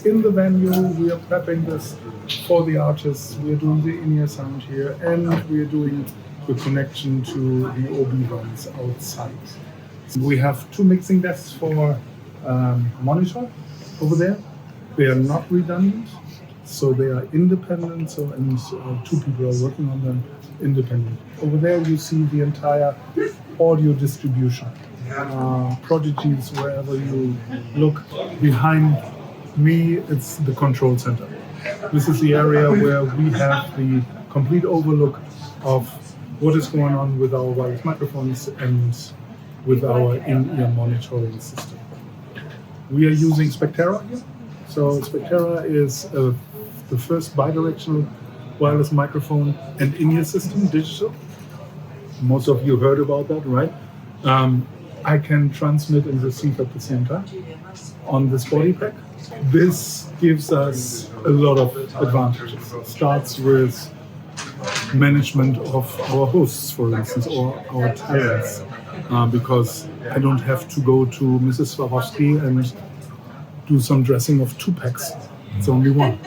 in the venue. We are prepping this for the artists. We are doing the in-ear sound here, and we are doing the connection to the OB ones outside. So we have 2 mixing desks for monitor over there. They are not redundant, so they are independent. And 2 people are working on them independent. Over there you see the entire audio distribution. Prodigies, wherever you look. Behind me, it's the control center. This is the area where we have the complete overlook of what is going on with our wireless microphones and with our in-ear monitoring system. We are using Spectera here. So Spectera is the first bidirectional wireless microphone and in-ear system, digital. Most of you heard about that, right? I can transmit and receive at the same time on this body pack. This gives us a lot of advantages. It starts with management of our hosts, for instance, or our talents, because I don't have to go to Mrs. Swarovski and do some dressing of 2 packs. It's only 1.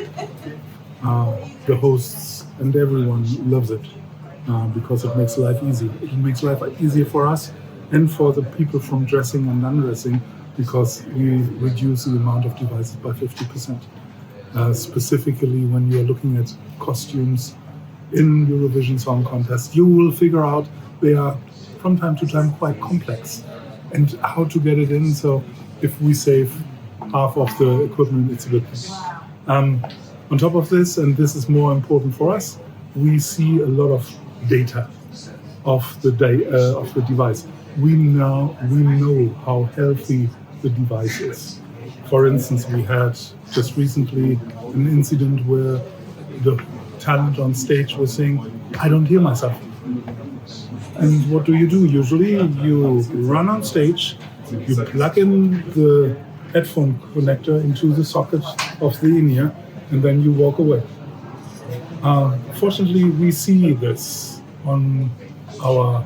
The hosts and everyone loves it because it makes life easy. It makes life easier for us and for the people from dressing and undressing, because we reduce the amount of devices by 50%. Specifically, when you're looking at costumes in Eurovision Song Contest, you will figure out they are from time to time quite complex and how to get it in. So if we save half of the equipment, it's a good thing. On top of this, and this is more important for us, we see a lot of data of the device. We know how healthy the device is. For instance, we had just recently an incident where the talent on stage was saying, "I don't hear myself." And what do? Usually you run on stage, you plug in the headphone connector into the socket of the in-ear, and then you walk away. Fortunately, we see this on our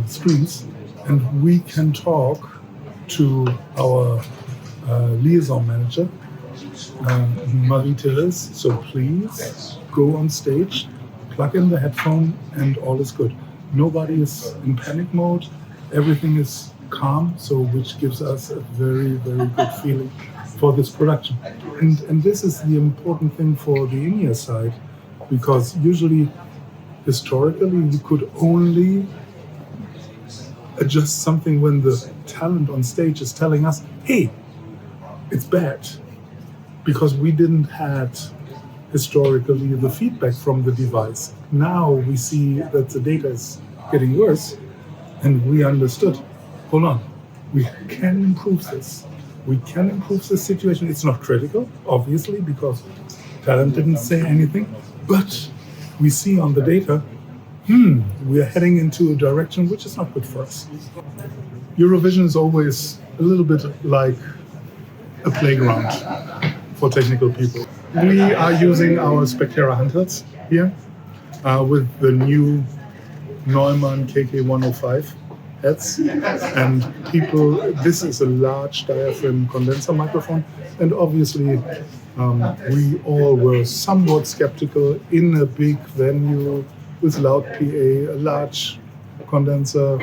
screens, and we can talk to our liaison manager, Marie-Therese. So please go on stage, plug in the headphone, and all is good. Nobody is in panic mode. Everything is calm, so which gives us a very, very good feeling for this production. And this is the important thing for the in-ear side, because usually, historically, you could only adjust something when the talent on stage is telling us, "Hey, it's bad," because we didn't had historically the feedback from the device. Now we see that the data is getting worse, and we understood, hold on, we can improve this. We can improve this situation. It's not critical, obviously, because talent didn't say anything, but we see on the data, we are heading into a direction which is not good for us. Eurovision is always a little bit like a playground for technical people. We are using our Spectera handhelds here with the new Neumann KK105 heads, and this is a large diaphragm condenser microphone, and obviously we all were somewhat skeptical in a big venue with loud PA, a large condenser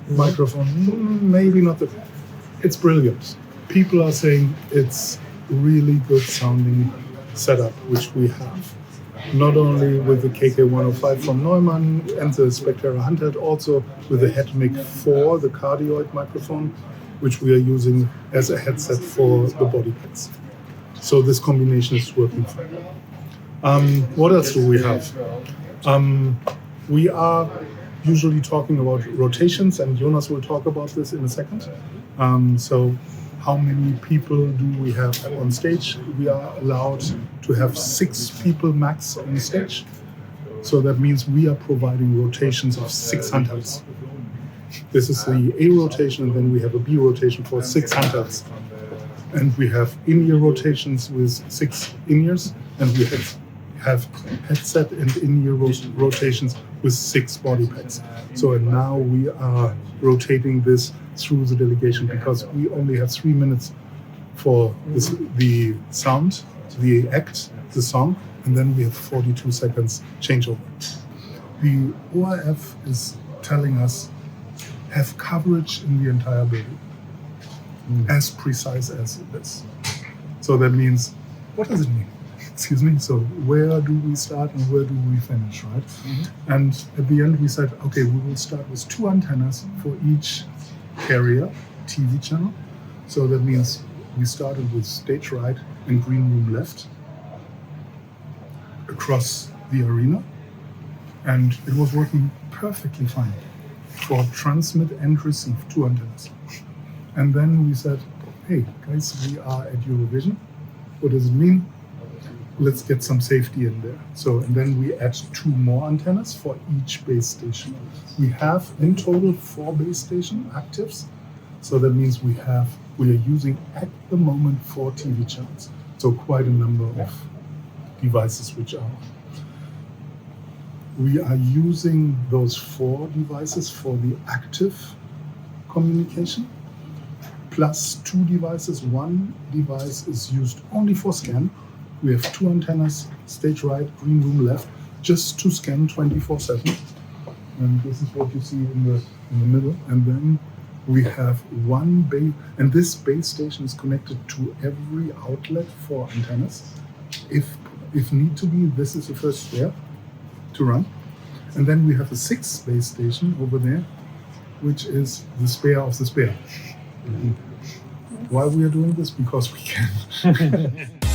microphone, maybe not it's brilliant. People are saying it's really good sounding setup, which we have. Not only with the KK105 from Neumann and the Spectera handheld, also with the HeadMic 4, the cardioid microphone, which we are using as a headset for the body packs. So this combination is working fine. What else do we have? We are usually talking about rotations, and Jonas will talk about this in a second. So how many people do we have on stage? We are allowed to have 6 people max on stage. So that means we are providing rotations of 6 handhelds. This is the A rotation, and then we have a B rotation for 6 handhelds. And we have in-ear rotations with 6 in-ears, and we have headset and in-ear rotations with 6 body packs. So and now we are rotating this through the delegation, because we only have 3 minutes for the sound, the act, the song, and then we have 42 seconds changeover. The ORF is telling us have coverage in the entire building, as precise as it is. So that means, what does it mean? Excuse me. So where do we start and where do we finish, right? And at the end we said, okay, we will start with 2 antennas for each area, TV channel. So that means we started with stage right and green room left across the arena, and it was working perfectly fine for transmit and receive 2 antennas. And then we said, hey guys, we are at Eurovision. What does it mean? Let's get some safety in there. So, and then we add 2 more antennas for each base station. We have in total 4 base station actives. So that means we are using at the moment 4 TV channels. So quite a number of devices which are on. We are using those 4 devices for the active communication, plus 2 devices. 1 device is used only for scan. We have 2 antennas, stage right, green room left, just to scan 24/7. And this is what you see in the middle. And then we have 1 base, and this base station is connected to every outlet for antennas. If need to be, this is the first step to run. And then we have a 6th base station over there, which is the spare of the spare. Why we are doing this? Because we can.